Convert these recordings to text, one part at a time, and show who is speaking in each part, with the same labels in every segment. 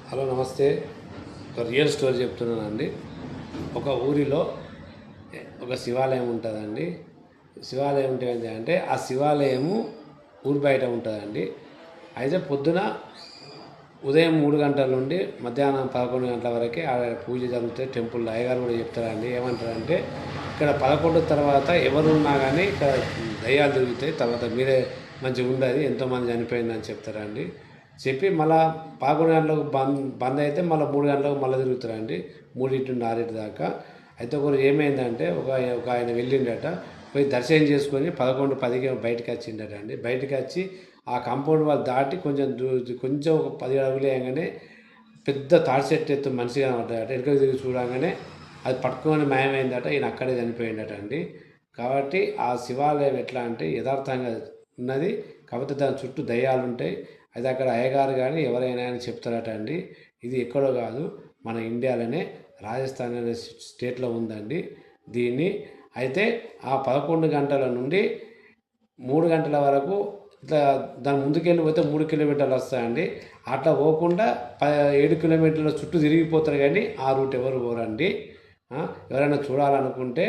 Speaker 1: Hello నమస్తే. ఒక real story చెప్తున్నానండి. ఒక ఊరిలో ఒక శివాలయం ఉంటుందండి. శివాలయం ఉంటే ఏంటి అంటే ఆ శివాలయము ఊరి బయట ఉంటుందండి. అయితే పొద్దున ఉదయం 3 గంటల నుండి మధ్యాహ్నం 11 గంటల వరకే ఆడ పూజ జరుగుతుంది. టెంపుల్లో అయ్యగారు కూడా చెప్తారండి. ఏమంటారంటే ఇక్కడ 11 తర్వాత ఎవరున్నా కానీ ఇక్కడ దయ్యాలు తిరుగుతాయి, తర్వాత మీరే మంచిగా ఉండదు, ఎంతోమంది చనిపోయిందని చెప్తారండి. చెప్పి మళ్ళా 11 గంటలకు బంద్ అయితే మళ్ళీ 3 గంటలకు మళ్ళీ తిరుగుతారండి. 3 నుండి 6 దాకా. అయితే ఒకరు ఏమైందంటే ఒక ఒక ఆయన వెళ్ళిండట, పోయి దర్శనం చేసుకొని 11:10కి బయటకు వచ్చిండట అండి. బయటకు వచ్చి ఆ కాంపౌండ్ వాళ్ళు దాటి కొంచెం ఒక 10 అడుగులు వేయగానే పెద్ద తాడి చెట్టు ఎత్తు మనిషి కనబడ్డాడట. వెనుకకు తిరిగి చూడగానే అది పట్టుకొని మాయమైందట. ఈయన అక్కడే చనిపోయిందట అండి. కాబట్టి ఆ శివాలయం ఎట్లా అంటే యథార్థంగా ఉన్నది, కాకపోతే దాని చుట్టూ దయ్యాలు ఉంటాయి. అది అక్కడ అయ్యగారు కానీ ఎవరైనా అని చెప్తారట అండి. ఇది ఎక్కడో కాదు, మన ఇండియాలోనే రాజస్థాన్ అనే స్టేట్లో ఉందండి దీన్ని. అయితే ఆ 11 గంటల నుండి 3 గంటల వరకు ఇట్లా దాని ముందుకెళ్ళి పోతే 3 కిలోమీటర్లు వస్తాయండి. అట్లా పోకుండా 7 కిలోమీటర్ల చుట్టూ తిరిగిపోతారు, కానీ ఆ రూట్ ఎవరు పోరండి. ఎవరైనా చూడాలనుకుంటే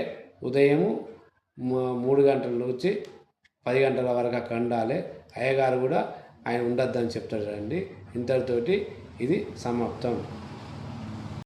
Speaker 1: ఉదయం 3 గంటల నుంచి 10 గంటల వరకు అక్కడ ఉండాలి. అయ్యగారు కూడా ఆయన ఉండొద్దని చెప్తాడండి. ఇంతటితోటి ఇది సమాప్తం.